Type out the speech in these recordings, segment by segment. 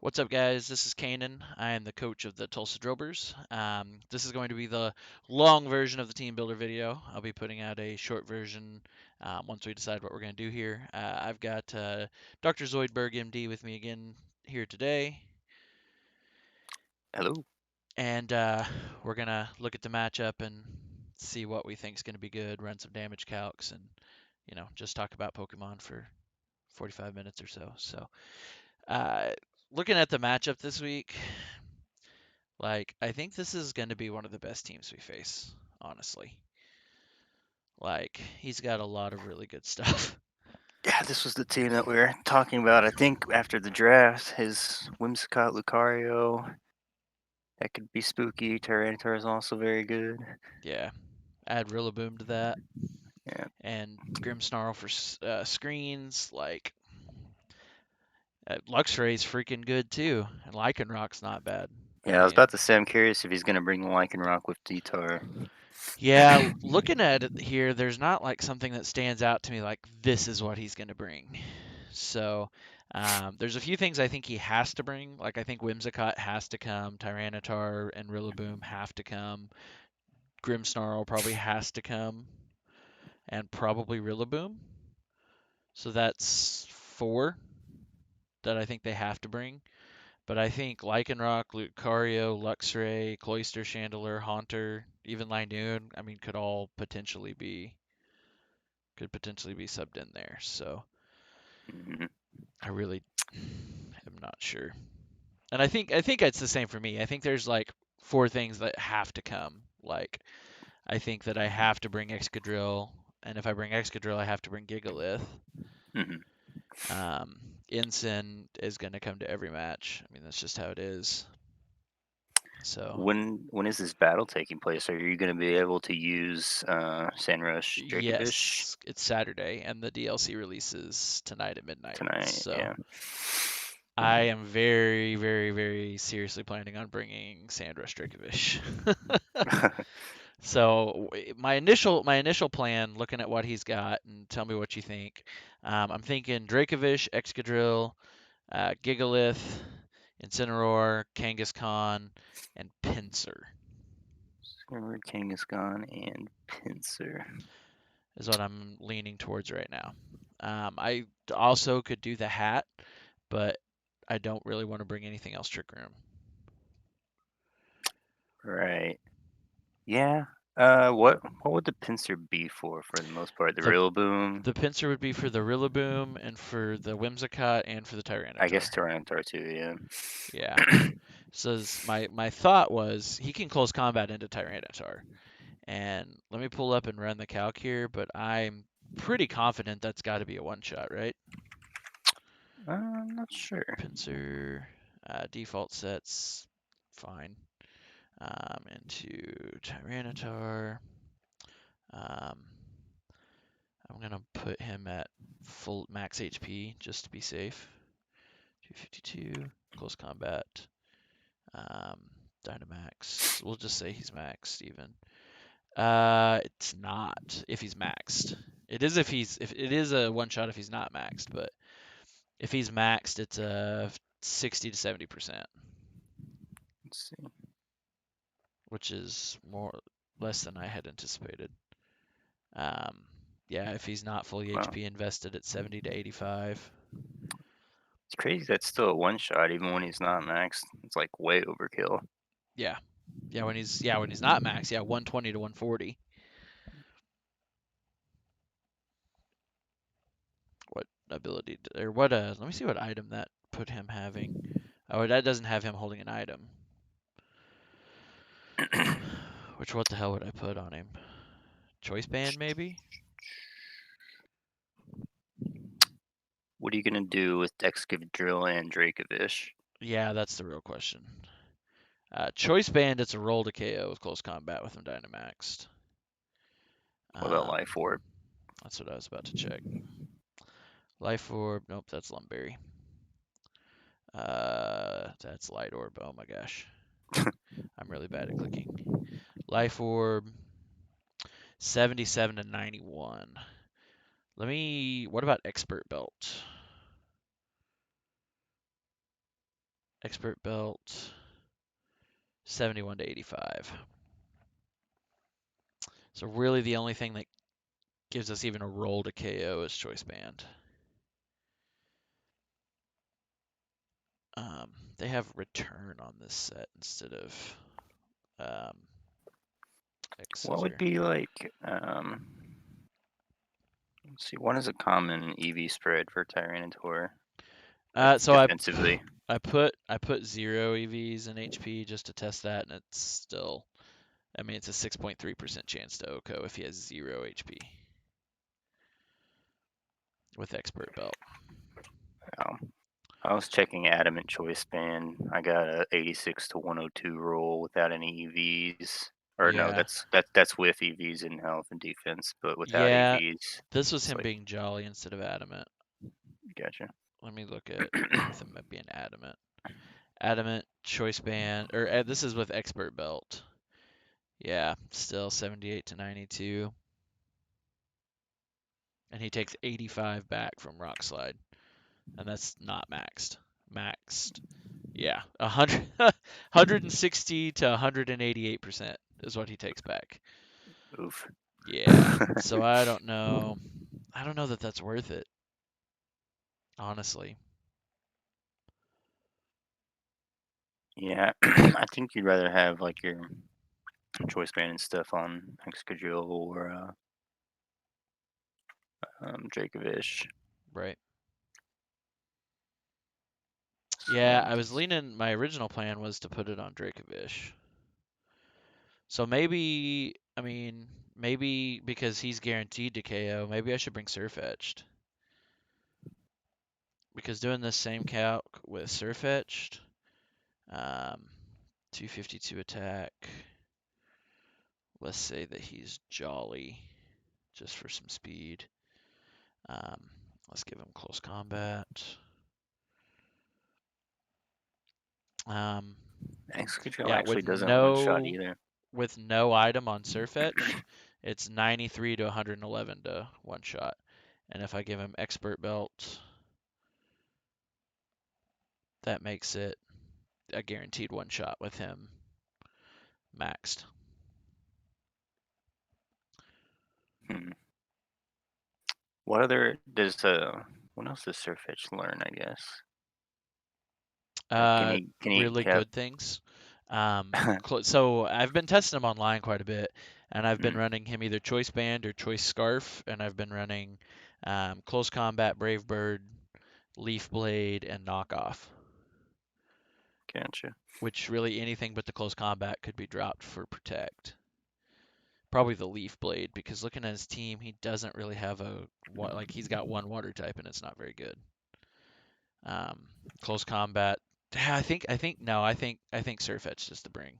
What's up, guys? This is Kanan. I am the coach of the Tulsa Drillers. This is going to be the long version of the team builder video. I'll be putting out a short version once we decide what we're going to do here. I've got Dr. Zoidberg, MD, with me again here today, Hello. and we're going to look at the matchup and see what we think is going to be good, run some damage calcs, and just talk about Pokemon for 45 minutes or so. So, uh, looking at the matchup this week. I think this is going to be one of the best teams we face, honestly. He's got a lot of really good stuff. Yeah, this was the team that we were talking about. I think after the draft, his Whimsicott Lucario, that could be spooky. Tyranitar is also very good. Yeah, add Rillaboom to that, Yeah, and Grimmsnarl for screens. Luxray's freaking good too, and Lycanroc's not bad. I yeah. I was mean, about to say, I'm curious if he's gonna bring the Lycanroc with D-Tar. yeah, looking at it here, there's not like something that stands out to me like this is what he's going to bring. So there's a few things I think he has to bring. Like I think Whimsicott has to come, Tyranitar and Rillaboom have to come, Grimmsnarl probably has to come, and probably Rillaboom. So that's four that I think they have to bring. But I think Lycanroc, Lucario, Luxray, Cloyster, Chandelure, Haunter, even Linoon, I mean, could potentially be subbed in there. So Mhm. I really am not sure. And I think it's the same for me. I think there's like four things that have to come. Like I think that I have to bring Excadrill, and if I bring Excadrill, I have to bring Gigalith. Mhm. Um, Ensign is going to come to every match. I mean, that's just how it is. So, When is this battle taking place? Are you gonna be able to use Sandrush Dracovish yes, it's Saturday, and the DLC releases tonight at midnight. tonight? So, Yeah. I am very, very, very seriously planning on bringing Sandra Strikovic. So my initial plan, looking at what he's got, and tell me what you think. I'm thinking Dracovish, Excadrill, Gigalith, Incineroar, Kangaskhan, and Pinsir Skyward Kangaskhan and Pinsir. is what I'm leaning towards right now. I also could do the hat, but I don't really want to bring anything else Trick Room. Right. Yeah. What would the Pinsir be for the most part? The The real boom? the Pinsir would be for the Rillaboom and for the Whimsicott and for the I guess Tyranitar. Tyranitar too, Yeah. yeah. So my thought was he can close combat into Tyranitar. And let me pull up and run the calc here, but I'm pretty confident that's got to be a one shot, right? I'm not sure. Pinsir, default sets, fine. Into Tyranitar. Um, I'm gonna put him at full max HP just to be safe. 252, close combat. Um, Dynamax. We'll just say he's maxed even. It's not if he's maxed. It is if it is a one shot if he's not maxed, but if he's maxed, it's a 60 to 70%, Let's see. which is more less than I had anticipated. Um, yeah, if he's not fully Well, HP invested, it's 70 to 85. it's crazy that's still a one shot even when he's not maxed. It's like way overkill. Yeah, when he's not maxed, yeah, 120 to 140. What ability or what let me see what item that put him having. Oh, that doesn't have him holding an item. Which what the hell would I put on him? Choice band maybe? What are you gonna do with Excadrill and Dracovish? Yeah, that's the real question. Choice band, it's a roll to KO with close combat with him Dynamaxed. What about Um, Life Orb? that's what I was about to check. Life Orb, nope, that's Lumberry. That's Light Orb. Oh my gosh, I'm really bad at clicking. Life Orb, 77 to 91. Let me. What about Expert Belt? Expert belt 71 to 85. So really the only thing that gives us even a roll to KO is choice band. They have return on this set instead of um, X What would scissor. be like? Let's see. What is a common EV spread for Tyranitar, like So defensively? I put 0 EVs in HP just to test that, and it's still, I mean, it's a 6.3% chance to OHKO if he has 0 HP with expert belt. Um, I was checking Adamant Choice Band. I got a 86 to 102 roll without any EVs. Or no, Yeah, that's with EVs in health and defense, but without yeah. EVs, This was it's him like being jolly instead of adamant. gotcha. Let me look at with him being adamant. Adamant choice band, or this is with expert belt. Yeah, still 78 to 92, and he takes 85 back from rock slide, and that's not maxed. Maxed, yeah, 100, 160 to 188% is what he takes back. Oof. Yeah, so I don't know. I don't know that that's worth it, honestly. Yeah, I think you'd rather have like your choice band and stuff on Excadrill or Dracovish. Right. Yeah, I was leaning. My original plan was to put it on Dracovish. So maybe, I mean, maybe because he's guaranteed to KO, maybe I should bring Surfetched. Because doing this same calc with Surfetched, um, 252 attack. Let's say that he's jolly, just for some speed. Um, let's give him close combat. Um, Excadrill yeah, actually doesn't one shot either. with no item on Surfetched, it's 93 to 111 to one shot. And if I give him expert belt, that makes it a guaranteed one shot with him maxed. Hmm. What other does what else does Surfetch learn? I guess. Can Uh, he really have? good things. So I've been testing him online quite a bit, and I've been Mm, running him either choice band or choice scarf, and I've been running close combat, brave bird, leaf blade, and knockoff. gotcha. Which really anything but the close combat could be dropped for protect. Probably the leaf blade because looking at his team, he doesn't really have like he's got one water type and it's not very good. Um, Close combat. I think no, I think Surfetched is the bring.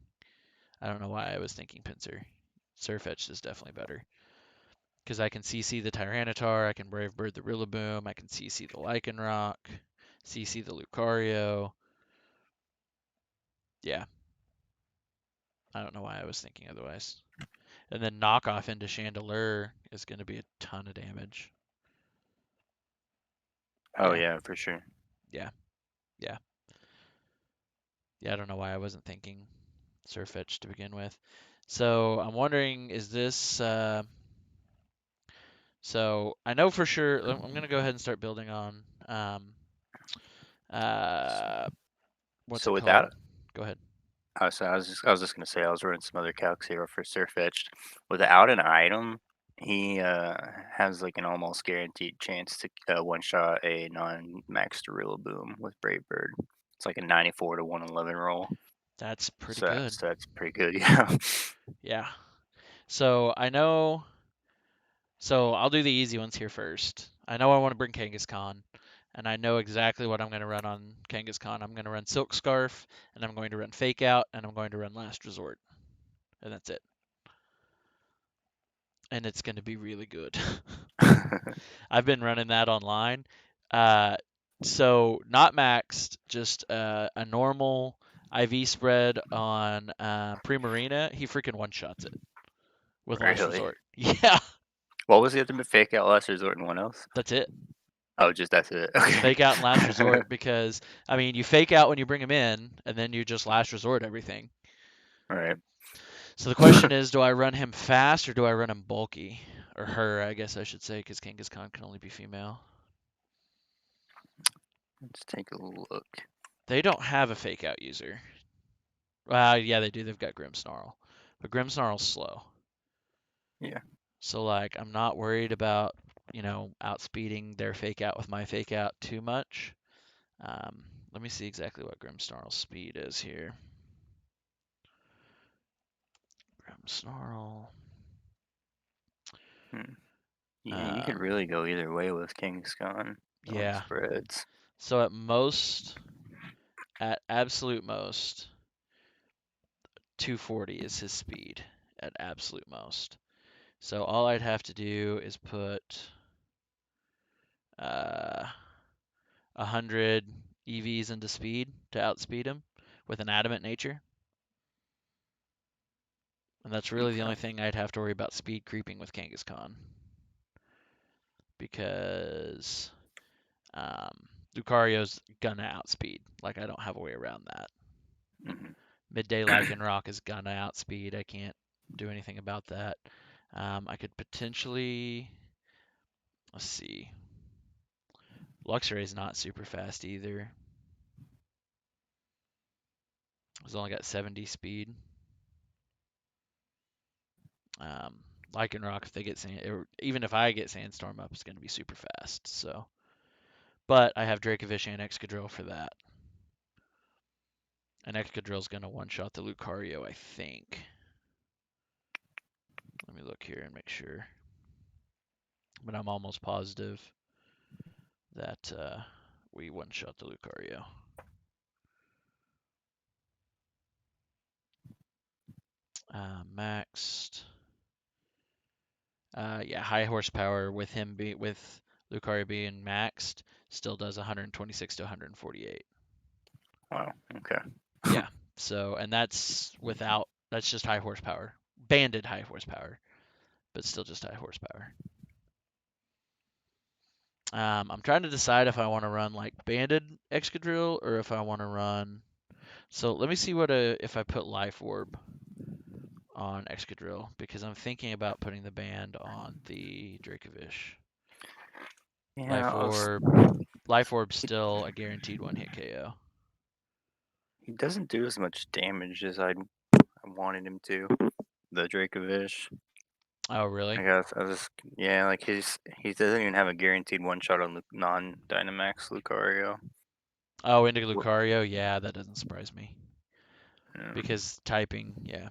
I don't know why I was thinking Pinsir. Surfetched is definitely better because I can CC the Tyranitar, I can Brave Bird the Rillaboom, I can CC the Lycanroc, CC the Lucario. Yeah, I don't know why I was thinking otherwise. And then knockoff into Chandelure is going to be a ton of damage. Oh Yeah, yeah, for sure. yeah, yeah. Yeah, I don't know why I wasn't thinking Surfetch to begin with. So I'm wondering, is this? So I know for sure. I'm gonna go ahead and start building on. Uh, what's So it called? without, Go ahead. I was just gonna say I was running some other calcs here for Surfetched. Without an item, he has like an almost guaranteed chance to one shot a non-max Rillaboom with Brave Bird. It's like a 94 to 111 roll. That's pretty So good. that's pretty good. Yeah. Yeah. So I know. So I'll do the easy ones here first. I know I want to bring Kangaskhan, and I know exactly what I'm going to run on Kangaskhan. I'm going to run Silk Scarf, and I'm going to run Fake Out, and I'm going to run Last Resort, and that's it. And it's going to be really good. I've been running that online. Uh, so not maxed, just a normal IV spread on Primarina. He freaking one shots it with Last Really? Resort. Yeah, What was the other fake out last resort and one else? that's it. Oh, just that's it. Fake out and last Okay. resort because I mean you fake out when you bring him in, and then you just last resort everything. All right. So the question is, do I run him fast or do I run him bulky? Or her, I guess I should say, because Kangaskhan can only be female. Let's take a look. They don't have a fake out user. Well, yeah, they do. They've got Grimmsnarl. But Grimmsnarl's slow. Yeah. So, like, I'm not worried about, outspeeding their fake out with my fake out too much. Let me see exactly what Grimmsnarl's speed is here. Grimmsnarl. Hmm. Yeah, you could Um, really go either way with Kangaskhan on yeah. spreads. So at absolute most, 240 is his speed at absolute most. So all I'd have to do is put uh, 100 EVs into speed to outspeed him with an adamant nature. And that's really the Okay. only thing I'd have to worry about speed creeping with Kangaskhan. Because Lucario's gonna outspeed. Like, I don't have a way around that. Hmm. Midday Lycanroc is gonna outspeed. I can't do anything about that. I could potentially, let's see. Luxray's not super fast either. It's only got 70 speed. Um, Lycanroc, if they get sand, or even if I get Sandstorm up, it's going to be super fast. So, but I have Dracovish and Excadrill for that, and Excadrill's going to one-shot the Lucario, I think. Let me look here and make sure, but I'm almost positive that we one-shot the Lucario. Maxed. Yeah, high horsepower with Lucario being maxed still does 126 to 148. Wow. Okay. Yeah. So, and that's just high horsepower, banded high horsepower, but still just high horsepower. I'm trying to decide if I want to run like banded Excadrill or if I want to run. So let me see if I put Life Orb on Excadrill because I'm thinking about putting the band on the Dracovish. Yeah. Life Orb, Life Orb's He, still a guaranteed one hit KO. he doesn't do as much damage as I wanted him to. The Dracovish. Oh, really? I guess I was just yeah, like he doesn't even have a guaranteed one shot on non-Dynamax Lucario. Oh, into Wh- Lucario? Yeah, that doesn't surprise me Yeah. because typing, yeah.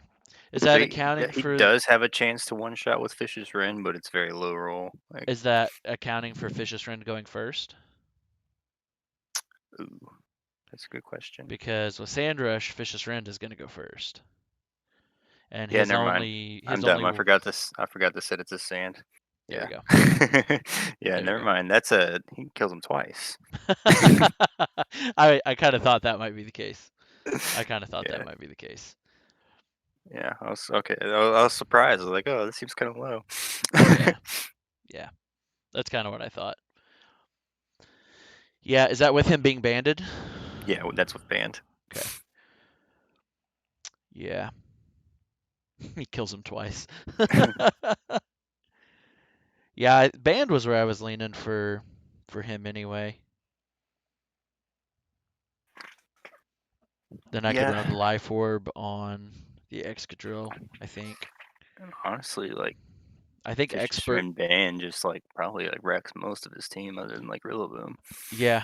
Is So that accounting he for does have a chance to one shot with Fish's Ren, but it's very low roll. Like, Is that accounting for Fish's Friend going first? ooh, that's a good question. Because with Sandrush, Fish's Friend is going to go first, and Yeah, his never mind. only his I'm only dumb. I forgot to set it to sand. there we Yeah. go, Yeah, there we never go. mind. He kills him twice. I kind of thought that might be the case. I kind of thought that Yeah, might be the case. yeah. I was okay. I was surprised. I was like, oh, this seems kind of low. Yeah, yeah, that's kind of what I thought. Yeah, is that with him being banded? Yeah, that's with band. Okay. Yeah, he kills him twice. Yeah, band was where I was leaning for him anyway. Then I could run Yeah, Life Orb on the Excadrill, I think. and honestly, like I think Fish's Expert, Ren band just like probably like wrecks most of his team other than like Rillaboom. yeah.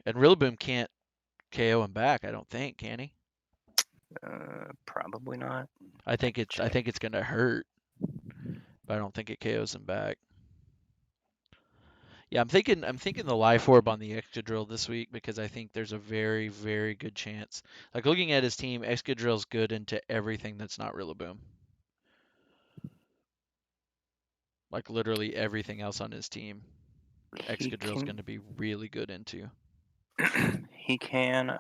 And Rillaboom can't KO him back, I don't think, can he? Probably not. I I think could it's I check. think it's gonna hurt, but I don't think it KOs him back. Yeah, I'm thinking the Life Orb on the Excadrill this week because I think there's a very, very good chance. Like looking at his team, Excadrill's good into everything that's not Rillaboom. Like literally everything else on his team, He Excadrill's can gonna be really good into. he can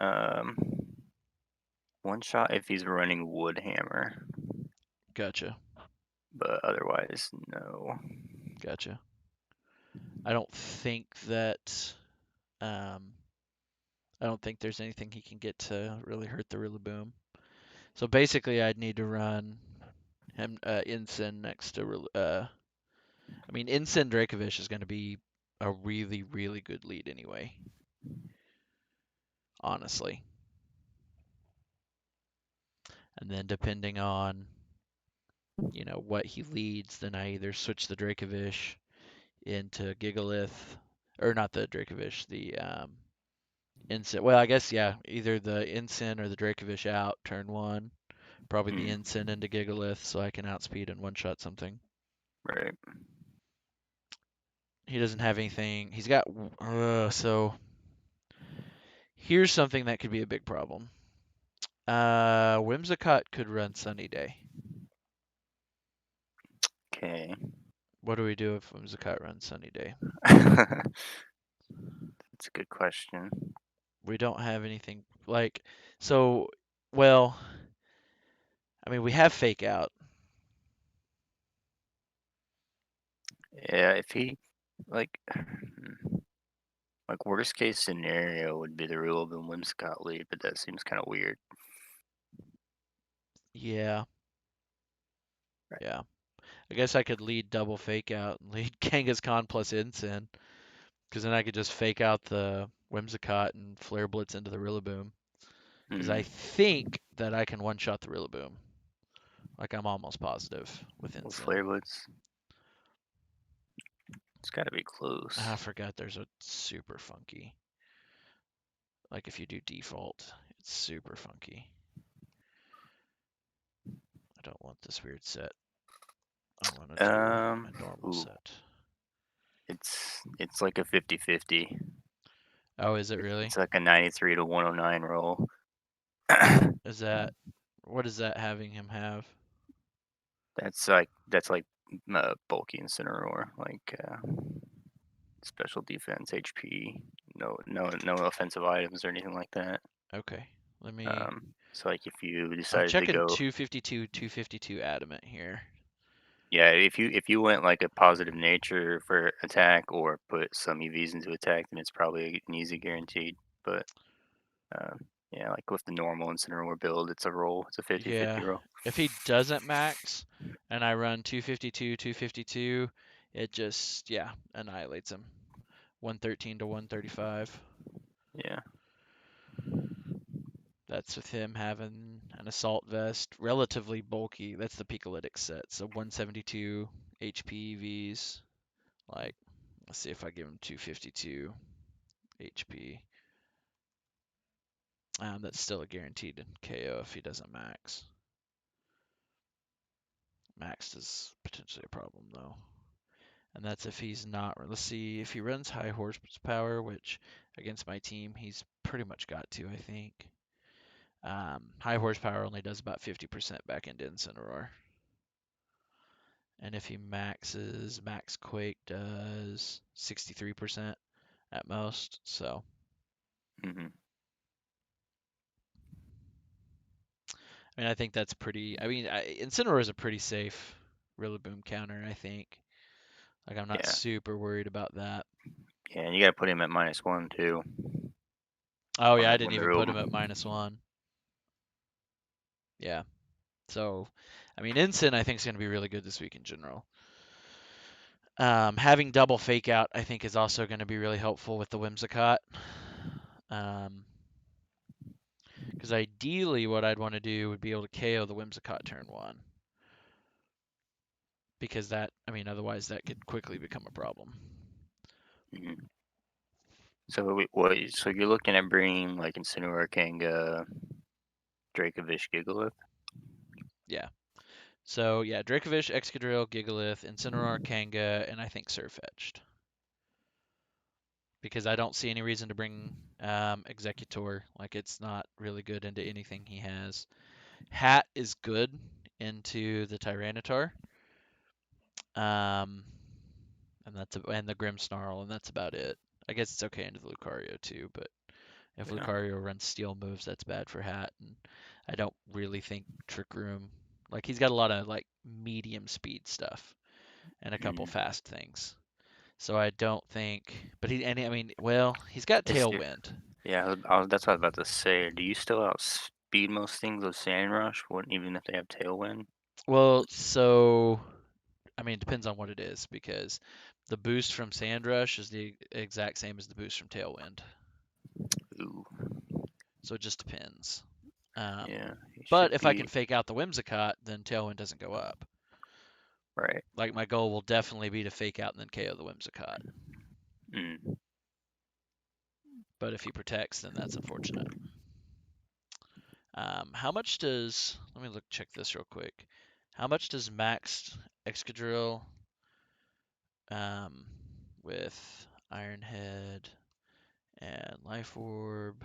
one shot if he's running Wood Hammer, Gotcha. but otherwise no. Gotcha. I don't think that um, I don't think there's anything he can get to really hurt the Rillaboom. So basically, I'd need to run him Ensign next to I mean, Ensign Dracovish is going to be a really, really good lead anyway, honestly. And then depending on, what he leads, then I either switch the Dracovish into Gigalith, or not the Dracovish, the Ensign. Well, I guess, yeah, either the Ensign or the Dracovish out turn one. Probably the Mm, Ensign into Gigalith so I can outspeed and one-shot something. right. He doesn't have anything. He's got, so here's something that could be a big problem. Whimsicott could run Sunny Day. Okay. What do we do if Whimsicott runs Sunny Day? That's a good question. We don't have anything like so. Well, I mean, we have Fake Out. Yeah, if he like like worst case scenario would be the rule of the Whimsicott lead, but that seems kind of weird. Yeah, Right. yeah. I guess I could lead double Fake Out and lead Kangaskhan plus Ensign, because then I could just fake out the Whimsicott and Flare Blitz into the Rillaboom. Because I Mm, think that I can one-shot the Rillaboom. Like I'm almost positive with with Ensign. Flare Blitz, it's got to be I close. forgot there's a super funky. Like if you do default, it's super funky. I don't want this weird set. I want to do Um, a normal ooh, set. it's like a 50-50. Oh, is it really? It's like a 93 to 109 roll. Is that what is that having him have? That's like bulky Incineroar, like special defense, HP, no offensive items or anything like that. Okay, let me. So like if you I'm decided to checking go, 252, 252 adamant here. yeah, if you went like a positive nature for attack or put some EVs into attack, then it's probably an easy guaranteed. But um, yeah, like with the normal Incineroar build, it's a roll. It's a 50-50 Yeah, roll. if he doesn't max and I run 252, 252, it just annihilates him. 113 to 135. Yeah. That's with him having an assault vest, relatively bulky. That's the Picolytic set. So 172 HP Vs. Like, let's see if I give him 252 HP. That's still a guaranteed KO if he doesn't max. Maxed is potentially a problem though. And that's if he's not. Let's see if he runs high horsepower, which against my team he's pretty much got to, I think. High horsepower only does about 50% back into Incineroar. And if he maxes, Max Quake does 63% at most. So, Hmm. I mean, I think that's pretty. I mean, Incineroar is a pretty safe Rillaboom counter, I think. Like, I'm not Yeah. super worried about that. Yeah, and you got to put him at -1 too Oh, on yeah, I that didn't when the even put rule. him at -1. Yeah. So, I mean, Ensign, I think, is going to be really good this week in general. Having double fake out, I think, is also going to be really helpful with the Whimsicott. Um, because ideally, what I'd want to do would be able to KO the Whimsicott turn one. Because that, I mean, otherwise that could quickly become a problem. Hmm. So what? So you're looking at bringing like Incineroar, Kanga, Dracovish, Gigalith. Yeah. So yeah, Dracovish, Excadrill, Gigalith, Incineroar, Kanga, and I think Surfetched. Because I don't see any reason to bring Executor. Like it's not really good into anything he has. Hat is good into the Tyranitar. Um, and the Grimmsnarl, and that's about it. I guess it's okay into the Lucario too, but if Yeah. Lucario runs Steel moves, that's bad for Hat, and I don't really think Trick Room. Like he's got a lot of like medium speed stuff and a couple Hmm. fast things. So I don't think, but I mean, well, he's got Is there? tailwind. Yeah, that's what I was about to say. Do you still outspeed most things with Sand Rush, even if they have Tailwind? Well, so I mean, it depends on what it is because the boost from Sand Rush is the exact same as the boost from Tailwind. Ooh, So it just depends. Um, yeah, he but should if I can be fake out the Whimsicott, then Tailwind doesn't go up. right. Like my goal will definitely be to fake out and then KO the Whimsicott. Mm. But if he protects, then that's unfortunate. How much does? Let me look check this real quick. How much does maxed Excadrill um, with Iron Head and Life Orb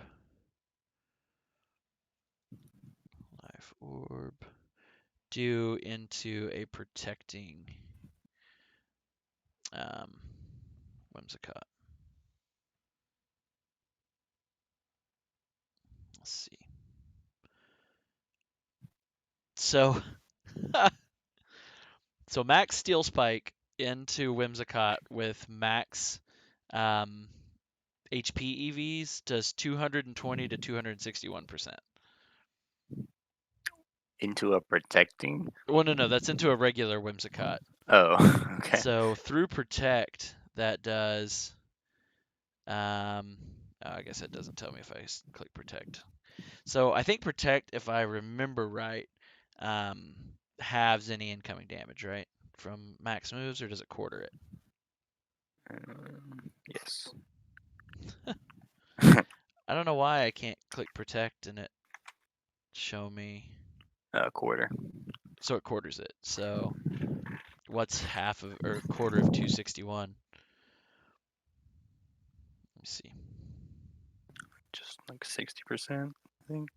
do into a protecting um, Whimsicott? Let's see. So, so max Steel Spike into Whimsicott with max um, HP EVs does 220 to 261%. Into a protecting. Well, no, that's into a regular Whimsicott. Oh, okay. So through Protect, that does. Um, oh, I guess it doesn't tell me if I click Protect. So I think Protect, if I remember right, um, halves any incoming damage, right? From max moves, or does it quarter it? Yes. I don't know why I can't click Protect and it show me. A quarter. So it quarters it. So what's half of or quarter of 261? Let me see. Just like 60%, I think.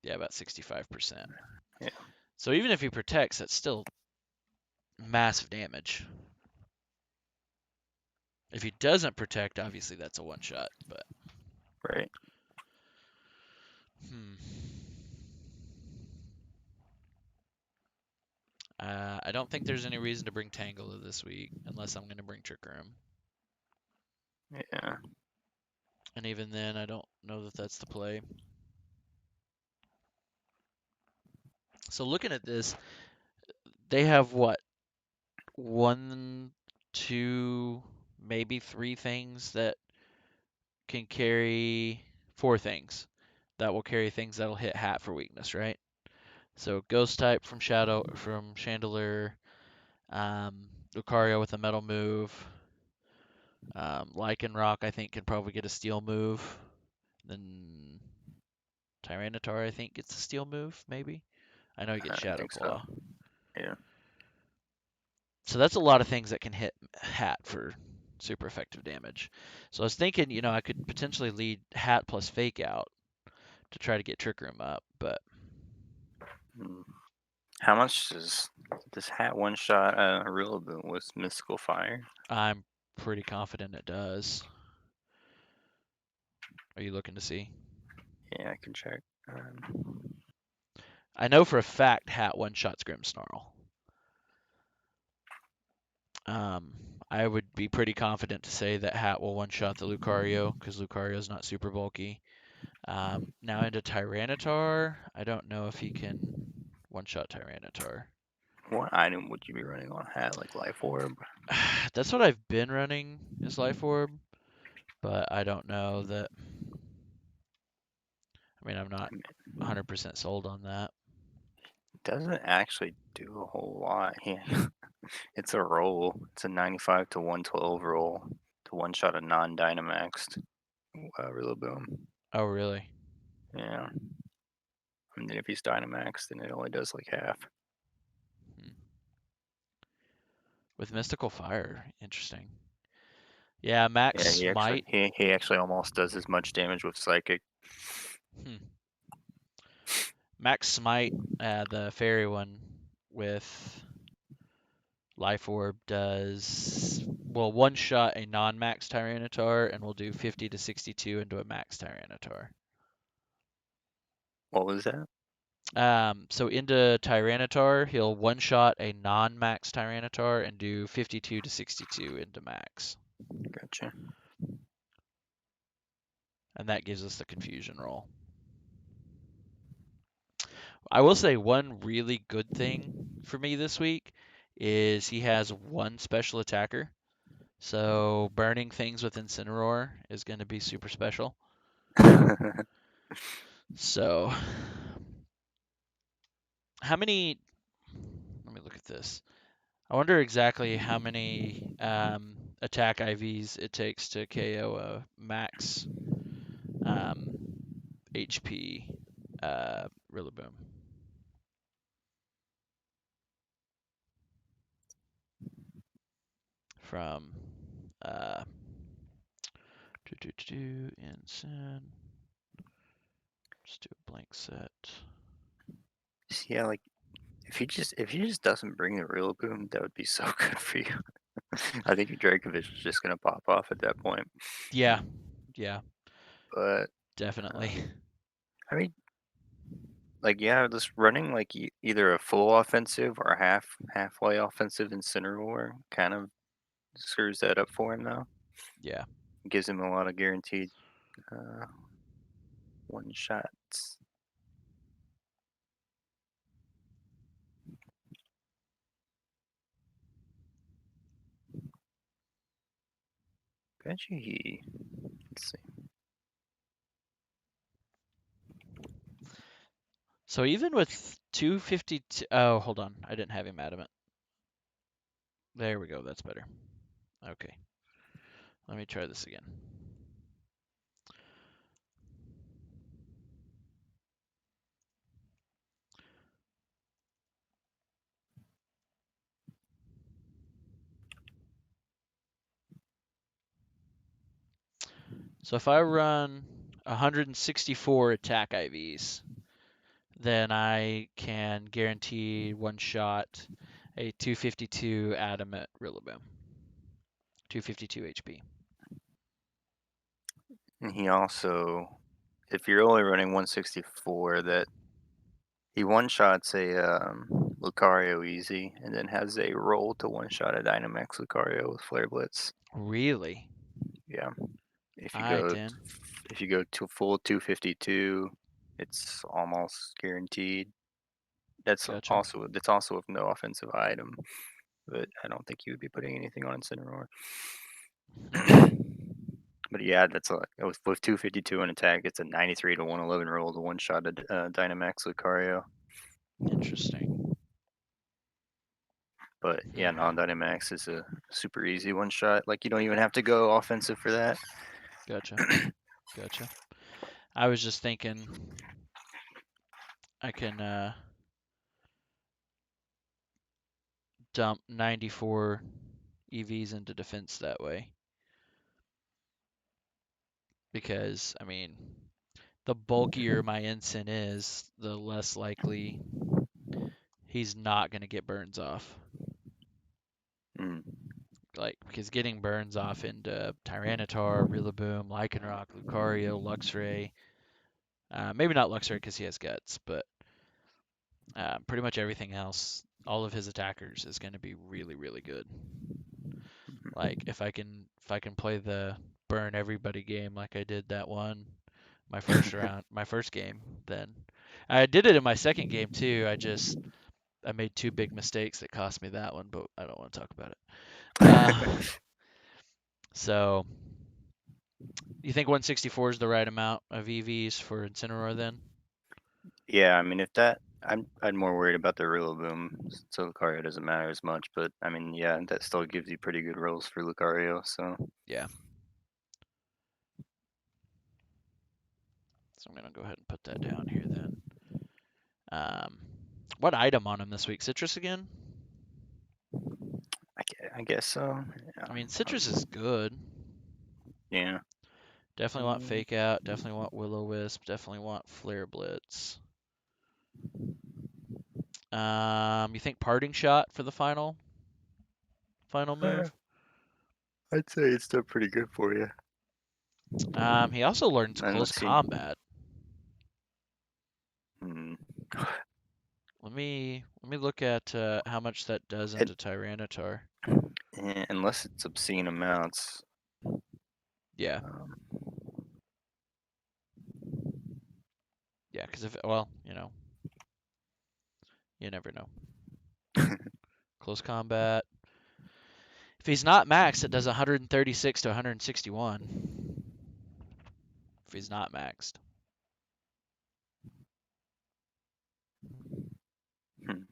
Yeah, about 65%. Yeah, So even if he protects, that's still massive damage. If he doesn't protect, obviously that's a one shot. But right. hmm. I don't think there's any reason to bring Tangela this week unless I'm going to bring Trick Room. Yeah. And even then, I don't know that that's the play. So looking at this, they have what? One, two, maybe three things that can carry four things that will carry things that'll hit Hat for weakness, right? So Ghost type from Chandelier, Lucario with a metal move, Lycanroc I think can probably get a steel move. Then Tyranitar I think gets a steel move, maybe. I know he gets I Shadow think so. Claw. Yeah. So that's a lot of things that can hit Hat for super effective damage. So I was thinking, I could potentially lead Hat plus Fake out to try to get Trick Room up, but Mm. How much does this hat one shot Rillaboom with Mystical Fire? I'm pretty confident it does. Are you looking to see? Yeah, I can check. I know for a fact Hat one shots Grimmsnarl. Um, I would be pretty confident to say that Hat will one shot the Lucario because Lucario is not super bulky. Now into Tyranitar, I don't know if he can one shot Tyranitar. What item would you be running on hat? Like Life Orb? That's what I've been running is Life Orb, but I don't know that. I mean, I'm not 100% sold on that. Doesn't actually do a whole lot. Yeah. It's a roll. It's a 95 to 112 roll to one shot a non-Dynamaxed Rillaboom. Oh, really? Yeah. And then if he's Dynamaxed, then it only does like half. Hmm. With Mystical Fire, interesting. Yeah, Max Yeah, he actually Smite. he actually almost does as much damage with Psychic. Hmm. Max Smite, the fairy one with Life Orb does one shot a non-max Tyranitar and will do 50 to 62 into a max Tyranitar. What was that? So into Tyranitar, he'll one shot a non-max Tyranitar and do 52 to 62 into max. Gotcha. And that gives us the confusion roll. I will say one really good thing for me this week is he has one special attacker. So burning things with Incineroar is going to be super special. So how many? Let me look at this. I wonder exactly how many attack IVs it takes to KO a max um, HP Rillaboom from uh, Insane. Just do a blank set. Yeah, like if he just doesn't bring the real boom, that would be so good for you. I think your Dracovish is just gonna pop off at that point. Yeah, yeah, But definitely. um, I mean, like yeah, just running like either a full offensive or a halfway offensive Incineroar kind of screws that up for him though. Yeah, Gives him a lot of guaranteed uh, one shots. Bet you he. Let's see. so even with 252, oh, hold on, I didn't have him adamant. There we go, that's better. Okay, let me try this again. So if I run 164 attack IVs, then I can guarantee one shot a 252 adamant Rillaboom, 252 HP. And he also, if you're only running 164, that he one shots a Lucario easy, and then has a roll to one shot a Dynamax Lucario with Flare Blitz. Really? Yeah, if you I go did. if you go to full 252, it's almost guaranteed. Gotcha. That's also with no offensive item, but I don't think you would be putting anything on Incineroar. Hmm. But yeah, that's a with 252 in attack, it's a 93 to 111 roll to one shot a Dynamax Lucario. Interesting. But yeah, Hmm. non-Dynamax is a super easy one shot. Like you don't even have to go offensive for that. Gotcha. Gotcha. I was just thinking I can dump 94 EVs into defense that way because I mean the bulkier my ensign is, the less likely he's not going to get burns off. Mm. Like because getting burns off into Tyranitar, Rillaboom, Lycanroc, Lucario, Luxray, maybe not Luxray because he has guts, but pretty much everything else, all of his attackers is going to be really really good. Like if I can play the burn everybody game like I did that one my first round, my first game, then I did it in my second game too. I made two big mistakes that cost me that one, but I don't want to talk about it. So you think 164 is the right amount of EVs for Incineroar then? Yeah, I mean if that I'd more worried about the Rillaboom, so Lucario doesn't matter as much. But I mean, yeah, that still gives you pretty good rolls for Lucario. So Yeah. So I'm gonna go ahead and put that down here then. Um, what item on him this week? Citrus again? I guess so. Yeah. I mean, citrus is good. Yeah. Definitely want Mm, Fake Out. Definitely want Will O Wisp. Definitely want Flare Blitz. You think Parting Shot for the final uh, move? I'd say it's still pretty good for you. He also learns And Close let's see. Combat. Hmm. Let me look at how much that does It, into Tyranitar. unless it's obscene amounts. Yeah, Um, yeah, because if well, you never know. Close combat. If he's not maxed, it does 136 to 161. If he's not maxed. hmm,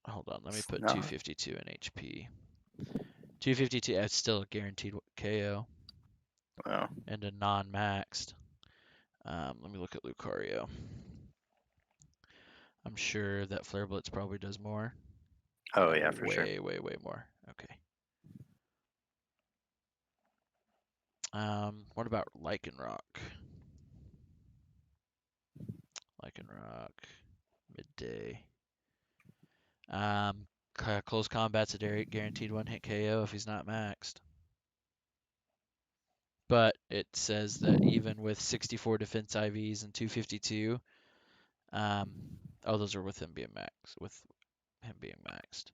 Hold on, let me it's put not. 252 in HP. 252, that's still a guaranteed KO Well, and a non-maxed. Let me look at Lucario. I'm sure that Flare Blitz probably does more. oh Yeah, yeah, for sure. way, way, way more. Okay. What about Lycanroc? Lycanroc, midday. Um, close combat's a guaranteed one hit KO if he's not maxed. But it says that even with 64 defense IVs and 252, um, oh, those are with him being maxed. With him being maxed.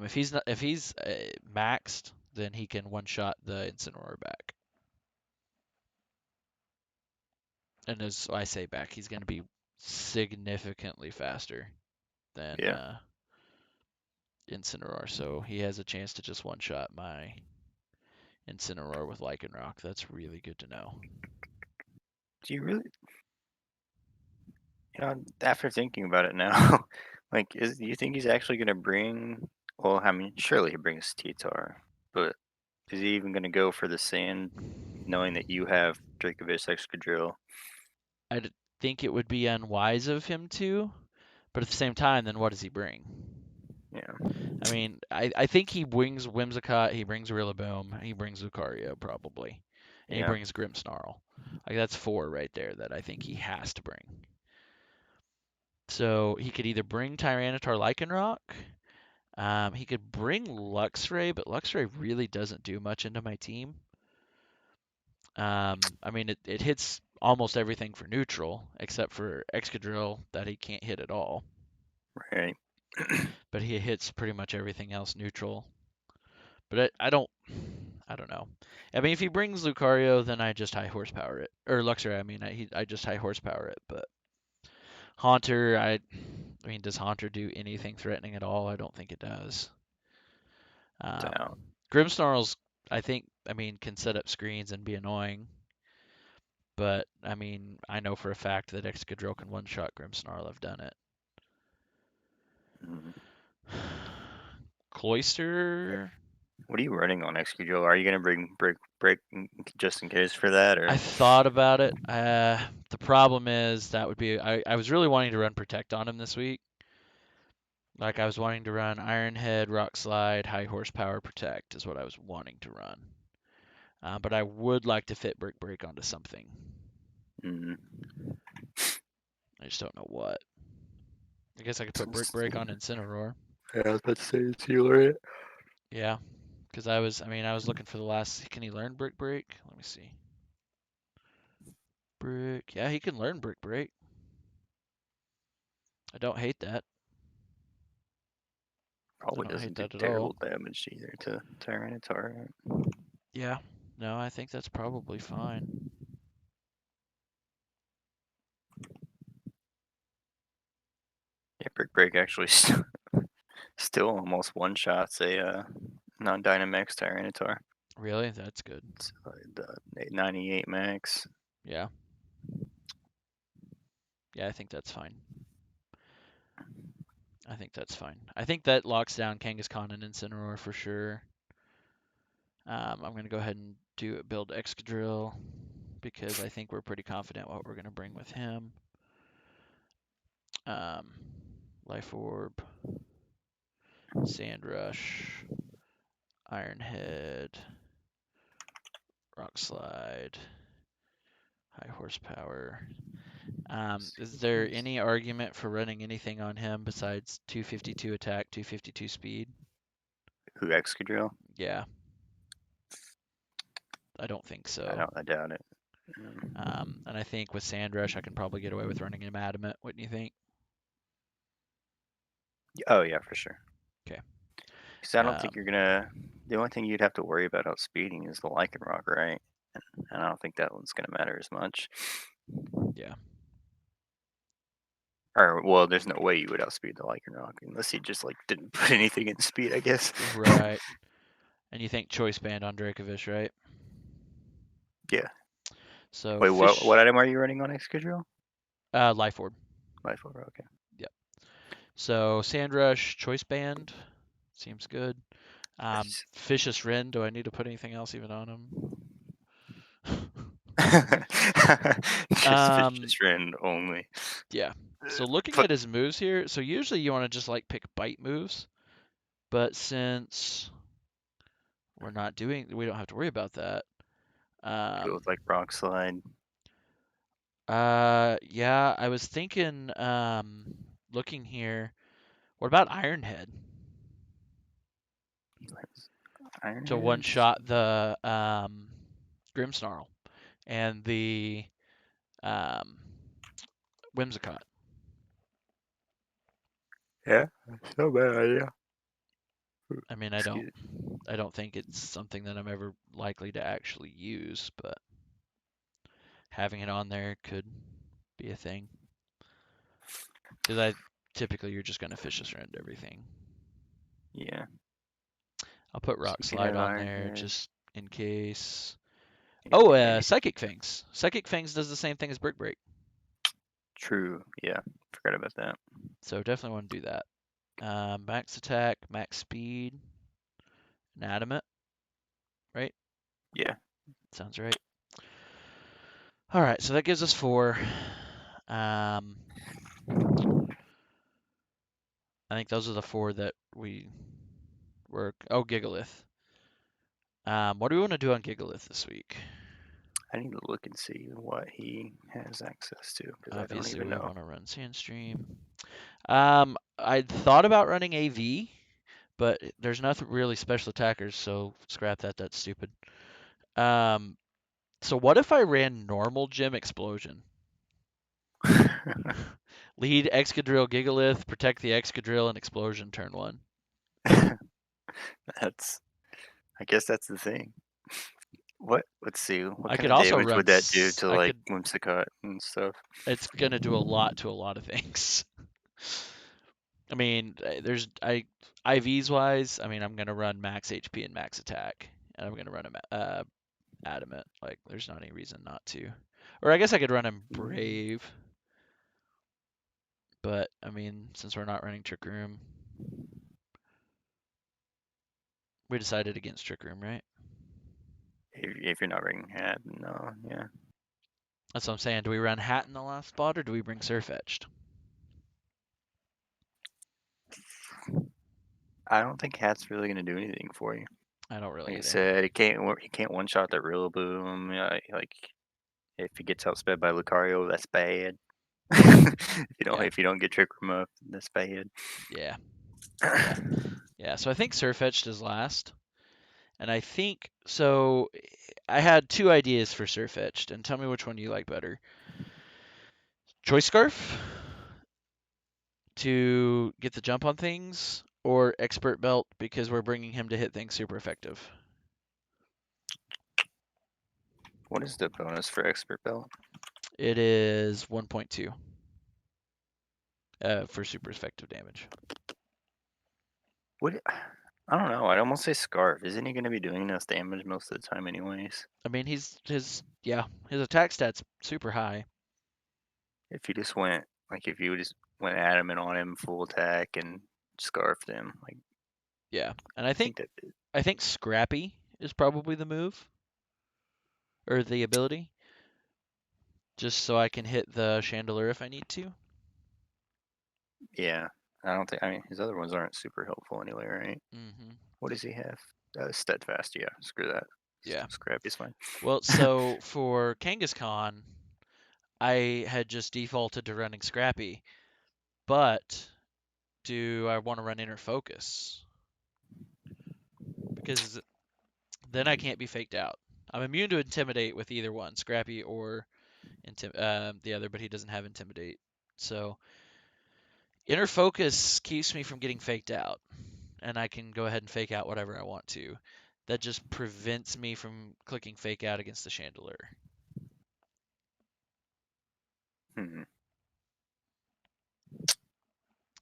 If he's maxed, then he can one shot the Incineroar back. And as I say back, he's going to be significantly faster than Yeah. Incineroar, so he has a chance to just one shot my Incineroar with Lycanroc. That's really good to know. Do you really? After thinking about it now, like, do you think he's actually gonna bring? Well, I mean, surely he brings T-Tar, but is he even gonna go for the sand, knowing that you have Dracovish Excadrill? I think it would be unwise of him to, but at the same time, then what does he bring? Yeah, I mean, I think he brings Whimsicott, he brings Rillaboom, he brings Lucario probably, and he yeah. brings Grimmsnarl. Like that's four right there that I think he has to bring. So he could either bring Tyranitar Lycanroc, he could bring Luxray, but Luxray really doesn't do much into my team. I mean, it hits almost everything for neutral, except for Excadrill that he can't hit at all. Right. But he hits pretty much everything else neutral. But I don't know. I mean, if he brings Lucario, then I just high horsepower it, or Luxray. I mean, I just high horsepower it. But Haunter, I mean, does Haunter do anything threatening at all? I don't think it does. Down. Grimmsnarl's, I mean, can set up screens and be annoying. But I mean, I know for a fact that Excadrill can one-shot Grimmsnarl. I've done it. Mhm. Cloyster, What are you running on Excadrill? Are you gonna bring break just in case for that, I or thought about it. The problem is that would be I was really wanting to run Protect on him this week. Like I was wanting to run Iron Head, Rock Slide, High Horsepower Protect is what I was wanting to run. But I would like to fit Brick Break onto something. mm, I just don't know what. I guess I could put Brick Break on Incineroar. yeah, I was about to say it's healer it. Yeah, because I was looking for the last. Can he learn Brick Break? Let me see. Brick. Yeah, he can learn Brick Break. I don't hate that. I Probably don't hate doesn't do that at all. terrible damage either to Tyranitar. Yeah. No, I think that's probably fine. Yeah, Brick Break actually still almost one shots a non-Dynamax Tyranitar. Really? That's good. It's the 98 max. Yeah. Yeah, I think that's fine. I think that's fine. I think that locks down Kangaskhan and Incineroar for sure. I'm going to go ahead and build Excadrill because I think we're pretty confident what we're going to bring with him. Um, Life Orb, Sand Rush, Iron Head, Rock Slide, High Horsepower. Is there any argument for running anything on him besides 252 attack, 252 speed? Who Excadrill? Yeah, I don't think so. I doubt it. Mm. And I think with Sandrush, I can probably get away with running him adamant. Wouldn't you think? Oh yeah, for sure. Okay. Because I don't think Um, you're gonna. The only thing you'd have to worry about outspeeding is the Lycan Rock, right? And I don't think that one's gonna matter as much. yeah. Or well, there's no way you would outspeed the Lycan Rock unless he just like didn't put anything in speed, I guess. Right. And you think choice band on Dracovish, right? Yeah. So Wait, what fish, item are you running on Excadrill? life orb. Life over. Okay. Yep. So Sandrush, choice band, seems good. Nice. Vicious Ren, do I need to put anything else even on him? Just Um, vicious friend only. yeah. So looking Put at his moves here, so usually you want to just like pick bite moves, but since we don't have to worry about that. go Um, with like rock slide. yeah, I was thinking, looking here, what about Iron Head Iron to one Heads. shot the Grimmsnarl and the um, Whimsicott? Yeah, so bad idea. I mean, Excuse I don't think it's something that I'm ever likely to actually use, but having it on there could be a thing. Because I typically you're just gonna fish this around everything. Yeah. I'll put So Rock you could Slide have on Iron there Head. just in case. Yeah, Oh, and Psychic Fangs. Psychic Fangs does the same thing as Brick Break, true. Yeah. Forgot about that. so definitely want to do that. Max attack, max speed, and adamant, right? Yeah. Sounds right. All right, so that gives us four. Um, I think those are the four that we were. Oh, Gigalith. What do we want to do on Gigalith this week? I need to look and see what he has access to because I don't Obviously, even we know. want to run Sandstream. I thought about running AV, but there's nothing really special attackers, so scrap that. That's stupid. Um, so what if I ran normal gym explosion? Lead Excadrill Gigalith, protect the Excadrill, and explosion turn one. That's. I guess that's the thing. What? Let's see. What I kind could of also damage run. would that do to I like could. Whimsicott and stuff? It's gonna do a lot to a lot of things. I mean, there's IVs wise. I mean, I'm gonna run max HP and max attack, and I'm gonna run a adamant. Like, there's not any reason not to. Or I guess I could run him brave, but I mean, since we're not running Trick Room, we decided against Trick Room, right? If you're not bringing hat, no, yeah. That's what I'm saying. Do we run Hat in the last spot, or do we bring Surfetched? I don't think hat's really gonna do anything for you. I don't really Like I either. said, he can't one shot that Rillaboom. Like if he gets outsped by Lucario, that's bad. Yeah, If you don't get Trick Room up, that's bad. yeah, yeah, yeah. So I think Surfetched is last, and I think so. I had two ideas for Surfetched, and tell me which one you like better. Choice Scarf to get the jump on things, or Expert Belt because we're bringing him to hit things super effective. What is the bonus for Expert Belt? It is 1.2 for super effective damage. What? I don't know. I'd almost say Scarf. Isn't he gonna be doing enough damage most of the time, anyways? I mean, his attack stats super high. If you just went if you just went adamant on him, full attack, and scarfed him, like Yeah, and I I think think that I think Scrappy is probably the move or the ability, just so I can hit the Chandelier if I need to. yeah. I don't think. I mean, his other ones aren't super helpful anyway, right? Hmm. What does he have? Steadfast. Yeah. Screw that. Yeah. Scrappy's fine. Well, so for Kangaskhan, I had just defaulted to running Scrappy, but do I want to run Inner Focus? Because then I can't be faked out. I'm immune to intimidate with either one, Scrappy or the other, but he doesn't have intimidate. So inner focus keeps me from getting faked out, and I can go ahead and fake out whatever I want to. That just prevents me from clicking fake out against the chandelier, Hmm.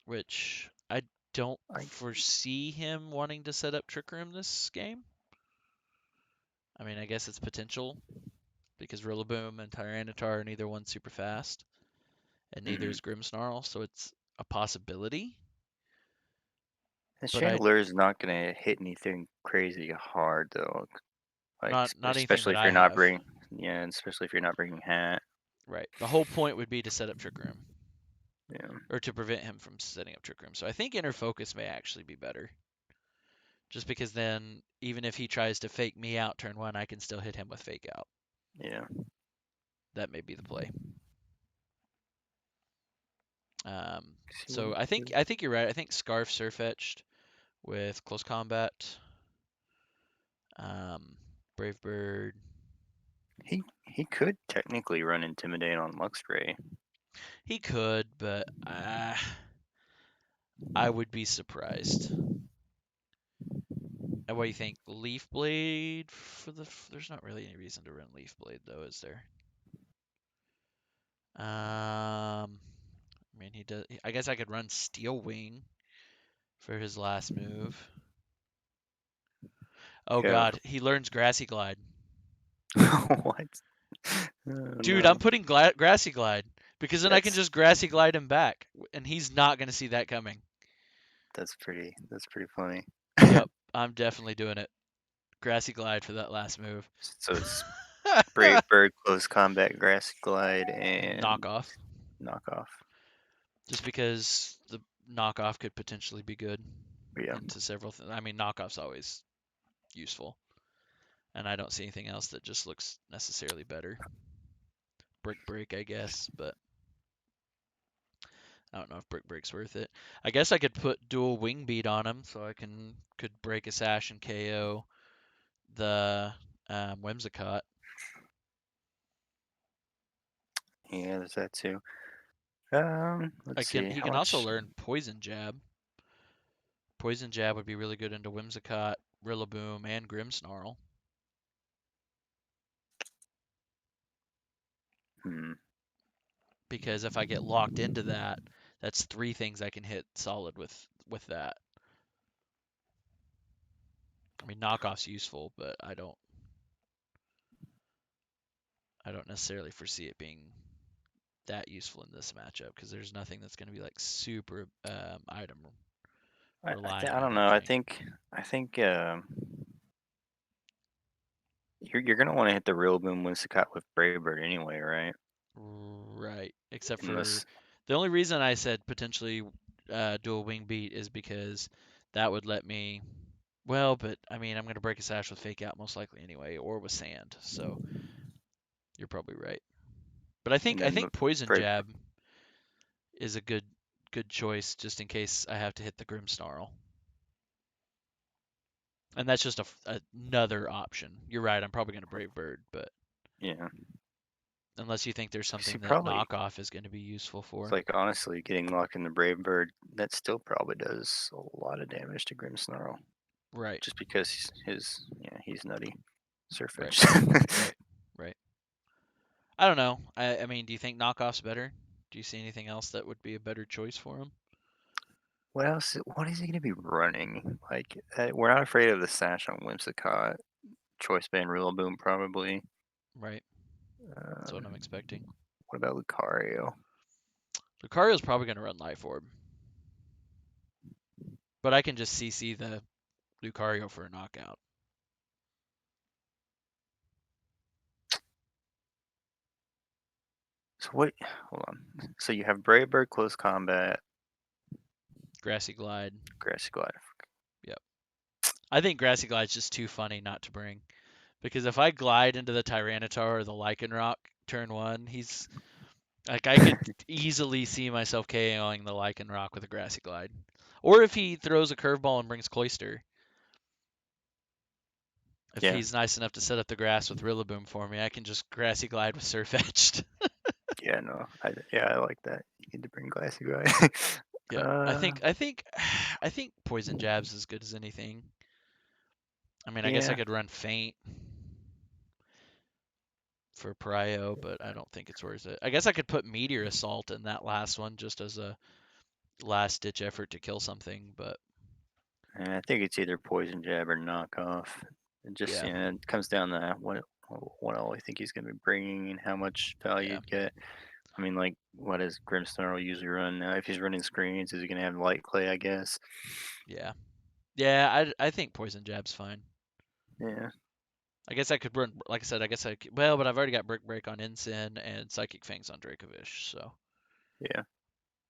which I don't I foresee him wanting to set up Trick Room this game. I mean, I guess it's potential because Rillaboom and Tyranitar, neither one's super fast, and neither mhm. is Grimmsnarl, so it's a possibility. The But I chandelier is not gonna hit anything crazy hard though. Like not anything especially that if I you're not have. bringing, yeah, and especially if you're not bringing hat. Right. The whole point would be to set up Trick Room Yeah, or to prevent him from setting up Trick Room. So I think Inner Focus may actually be better. Just because then, even if he tries to fake me out turn one, I can still hit him with Fake Out. yeah. That may be the play. Um, See what so he I think you're right. I think Scarf Surfetched with Close Combat, um, Brave Bird. he could technically run intimidate on Luxray. He could, but I would be surprised. And what do you think? Leaf Blade for the? There's not really any reason to run Leaf Blade though, is there? I mean, he does. I guess I could run Steel Wing for his last move. Oh Yeah. God, he learns Grassy Glide. What? Oh, Dude, I'm no. putting Grassy Glide because then I can That's just Grassy Glide him back, and he's not gonna see that coming. that's pretty funny. Yep, I'm definitely doing it. Grassy Glide for that last move. So it's Brave Bird, Close Combat, Grassy Glide, and Knockoff, Knockoff. just because the knockoff could potentially be good Yeah, into several things. I mean, knockoff's always useful, and I don't see anything else that just looks necessarily better. Brick Break, I guess, but I don't know if Brick Break's worth it. I guess I could put dual Wing Beat on him, so I could break a Sash and KO the Whimsicott. yeah, there's that too. I Let's can see He how can also much. learn Poison Jab. Poison Jab would be really good into Whimsicott, Rillaboom, and Grimmsnarl. Hmm. Because if I get locked into that, that's three things I can hit solid with that. I mean, knockoff's useful, but I don't necessarily foresee it being that useful in this matchup because there's nothing that's going to be like super item reliant. I I don't don't know. think. I think you're gonna want to hit the real boom Winsicott with Brave Bird anyway, right? Right. Except for Unless the only reason I said potentially dual wing beat is because that would let me. Well, but I mean, I'm going to break a sash with fake out most likely anyway, or with sand. So you're probably right. But and I then think poison Brave. jab is a good choice just in case I have to hit the grim snarl. And that's just another option. You're right. I'm probably going to brave bird, but Yeah. unless you think there's See, something that probably knockoff is going to be useful it's for. like honestly getting locked in the Brave Bird that still probably does a lot of damage to Grimmsnarl Right. just because he's nutty. Right. Surfetched. Right. Right. I don't know. I mean, do you think knockoff's better? Do you see anything else that would be a better choice for him? What else? What is he gonna be running? Like we're not afraid of the sash on Whimsicott. Choice band Rillaboom probably. Right. That's what I'm Um, expecting. what about Lucario? Lucario's probably going to run Life Orb, but I can just CC the Lucario for a knockout. So what? Hold on. So you have Brave Bird, Close Combat, Grassy Glide. Grassy Glide. Yep. I think Grassy Glide's just too funny not to bring. Because if I glide into the Tyranitar or the Lycanroc turn one, he's like I could easily see myself KOing the Lycanroc with a Grassy Glide. Or if he throws a curveball and brings Cloyster. If Yeah, he's nice enough to set up the grass with Rillaboom for me, I can just grassy glide with Surf Etched. yeah, no, I like that. You need to bring Glassy guy. Yeah, uh, I think Poison Jab's as good as anything. I mean, I guess I yeah, could run Faint for Prio, but I don't think it's worth it. I guess I could put Meteor Assault in that last one just as a last ditch effort to kill something, but and I think it's either Poison Jab or Knockoff. It just yeah, it comes down to what all I think he's going to be bringing and how much value yeah, you'd get. I mean, like, what does Grimmsnarl usually run now? If he's running screens, is he going to have Light Clay? I guess. yeah. Yeah, I think Poison Jab's fine. Yeah, I guess I could run, like I said, I guess I could, well, but I've already got Brick Break on Ensign and Psychic Fangs on Dracovish, so yeah.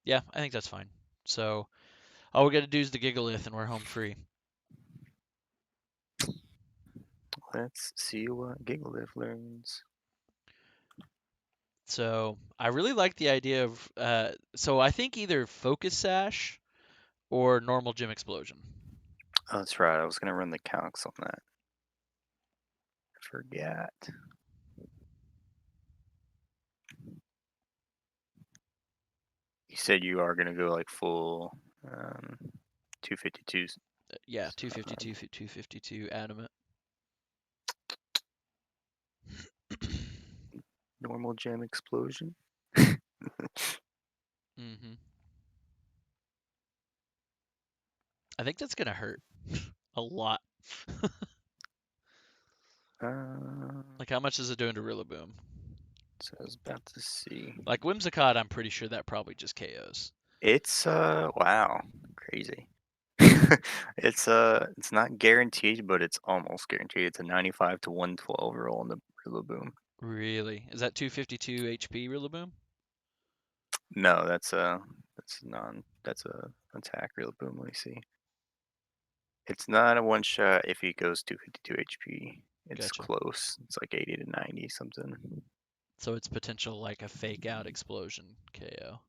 yeah, I think that's fine. So all we got to do is the Gigalith and we're home free. Let's see what Gigalith learns. So I really like the idea of, so I think either Focus Sash or normal Gym Explosion. Oh, that's right. I was going to run the calcs on that. I forgot. You said you are going to go like full 252s. Yeah, 252, 252 Adamant. Normal gem explosion. hmm I think that's gonna hurt a lot. Uh, Like, how much is it doing to Rillaboom? so I was about to see. Like, Whimsicott, I'm pretty sure that probably just KOs. It's wow, crazy. It's not guaranteed, but it's almost guaranteed. It's a 95 to 112 roll on the Rillaboom. Really? Is that 252 HP Rillaboom? No, that's a attack Rillaboom. Let me see. It's not a one shot if he goes 252 HP. It's Gotcha. close. It's like 80 to 90 something. So it's potential like a fake out explosion KO.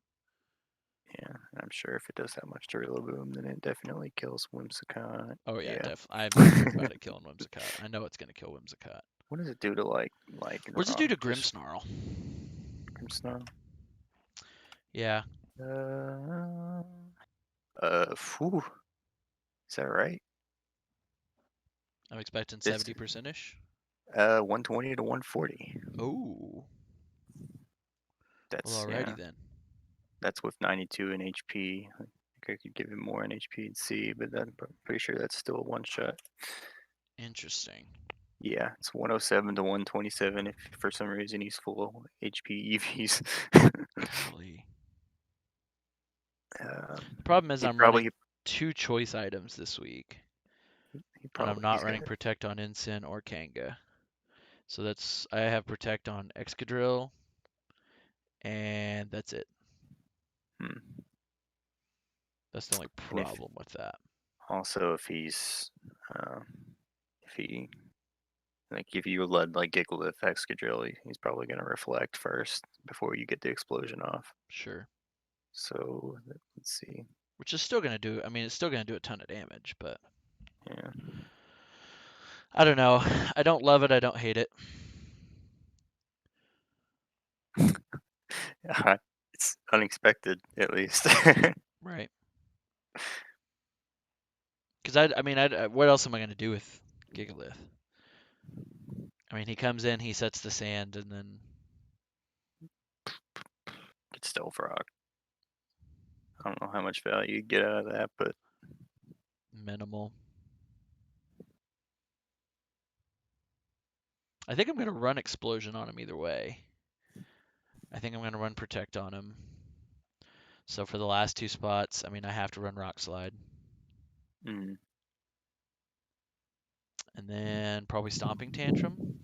Yeah, and I'm sure if it does that much to Rillaboom, then it definitely kills Whimsicott. Oh yeah, Yeah. I'm not worried about it killing Whimsicott. I know it's gonna kill Whimsicott. What does it do to like and What does it do rock? to Just Grimmsnarl? Grimmsnarl? Yeah, Uh, Phew. Is that right? I'm expecting This 70% ish. 120 to 140. Oh, well, That's alrighty yeah. then. That's with 92 in HP. I think I could give him more in HP and C, but I'm pretty sure that's still a one shot. Interesting. Yeah, it's 107 to 127 if for some reason he's full HP EVs. Golly. The um, problem is he I'm probably running two choice items this week, he and I'm probably not he's got running Protect on Ensign or Kanga. So that's I have Protect on Excadrill, and that's it. hmm. That's the only And if problem with that. also uh, if he like if you led like Gigalith Excadrill, he's probably gonna reflect first before you get the explosion off. Sure. So let's see. Which is still gonna do. I mean, it's still gonna do a ton of damage, but Yeah. I don't know. I don't love it. I don't hate it. It's unexpected at least. Right. Because I mean, what else am I gonna do with Gigalith? I mean, he comes in, he sets the sand, and then It's Stealth Rock. I don't know how much value you get out of that, but minimal. I think I'm gonna run Explosion on him either way. I think I'm gonna run Protect on him. So for the last two spots, I mean, I have to run Rock Slide, mm, and then probably Stomping Tantrum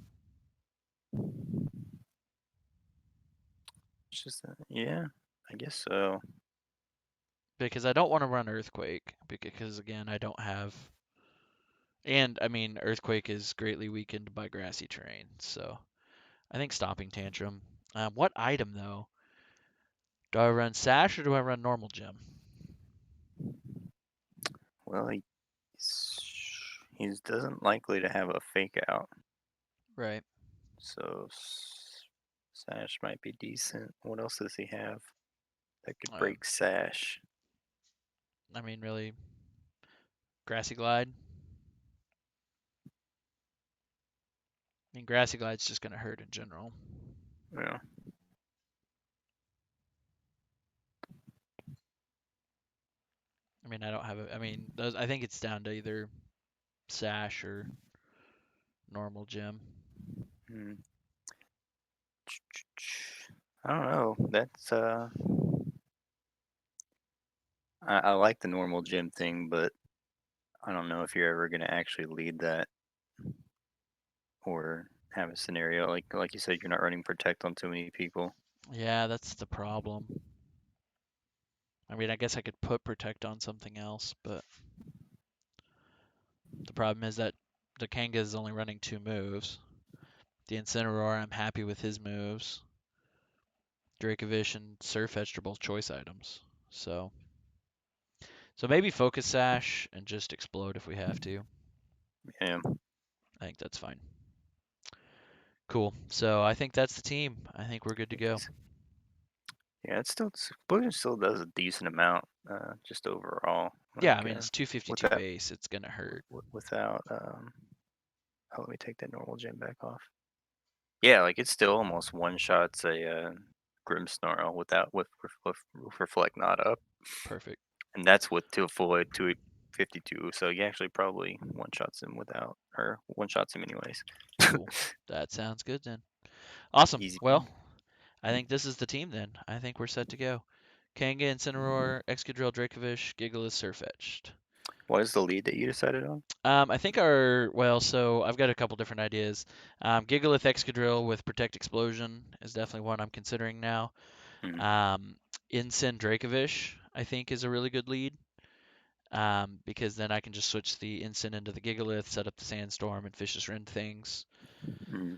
it's just yeah, I guess so. because I don't want to run Earthquake because again, I don't have. And I mean, Earthquake is greatly weakened by grassy terrain, so I think Stomping Tantrum. What item though? Do I run Sash or do I run normal gem? Well, he doesn't likely to have a fake out, Right. so Sash might be decent. What else does he have that could Um, break Sash? I mean, really, Grassy Glide. I mean, Grassy Glide's just going to hurt in general. Yeah, I mean, I don't have a. I mean, I think it's down to either Sash or normal gym. hmm. I don't know. That's I like the normal gym thing, but I don't know if you're ever gonna actually lead that or have a scenario like you said, you're not running protect on too many people. Yeah, that's the problem. I mean, I guess I could put Protect on something else, but the problem is that the Kanga is only running 2 moves. The Incineroar, I'm happy with his moves. Dracovish and Surfetched are both choice items. So maybe Focus Sash and just explode if we have to. Yeah, I think that's fine. Cool. So I think that's the team. I think we're good to go. yeah. It's still Explosion still does a decent amount, just overall. Yeah, Like I mean it's 252 without base. It's gonna hurt. without oh, let me take that normal gem back off. Yeah, like it's still almost one shots a Grim Snarl without with Reflect not up, Perfect. and that's with two full 252. So you actually probably one shots him without or one shots him anyways. Cool. That sounds good then. Awesome. Easy Well, peasy. I think this is the team then. I think we're set to go. Kanga, Incineroar, Excadrill, Dracovish, Gigalith, Surfetched. What is the lead that you decided on? I think so I've got a couple different ideas. Gigalith Excadrill with Protect Explosion is definitely one I'm considering now. Hmm. Um, Incin Dracovish, I think, is a really good lead. Because then I can just switch the Incin into the Gigalith, set up the Sandstorm, and Vicious Rend things. Hmm.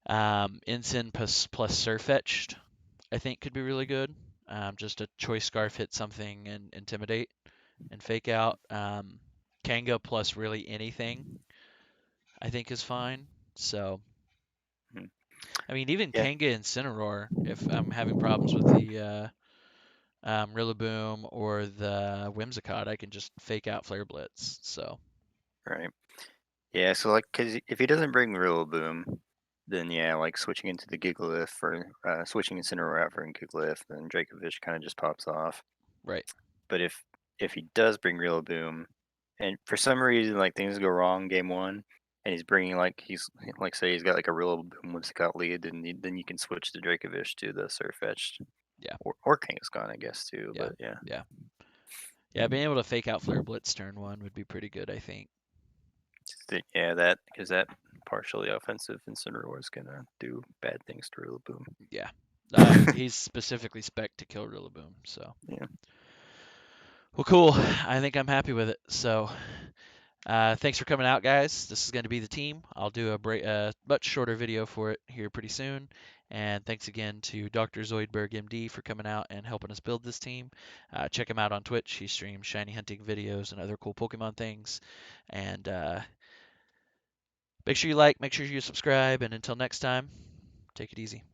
Incin plus Surfetched, I think, could be really good. Just a Choice Scarf hit something and Intimidate and Fake Out. Kanga plus really anything, I think, is fine. So, Hmm. I mean, even Yeah, Kanga and Incineroar, if I'm having problems with the Rillaboom or the Whimsicott, I can just fake out Flare Blitz. So, right. Yeah, so like, cause if he doesn't bring Rillaboom, then yeah, like switching into the Gigalith or switching Incineroar out for Gigalith, then Dracovish kind of just pops off. right. But if he does bring Rillaboom, and for some reason like things go wrong game one, and he's bringing like he's like say he's got like a Rillaboom with Scout lead, then you can switch the Dracovish to the Surfetched Yeah, or Kangaskhan, I guess too. yeah, But yeah, yeah. Yeah, being able to fake out Flare Blitz turn one would be pretty good, I think. yeah, that because that partially offensive Incineroar is gonna do bad things to Rillaboom. Yeah. He's specifically spec to kill Rillaboom, so. Yeah. Well, cool. I think I'm happy with it. So, thanks for coming out, guys. This is going to be the team. I'll do a much shorter video for it here pretty soon. And thanks again to Dr. Zoidberg, MD, for coming out and helping us build this team. Check him out on Twitch. He streams shiny hunting videos and other cool Pokemon things. And make sure you like, make sure you subscribe. And until next time, take it easy.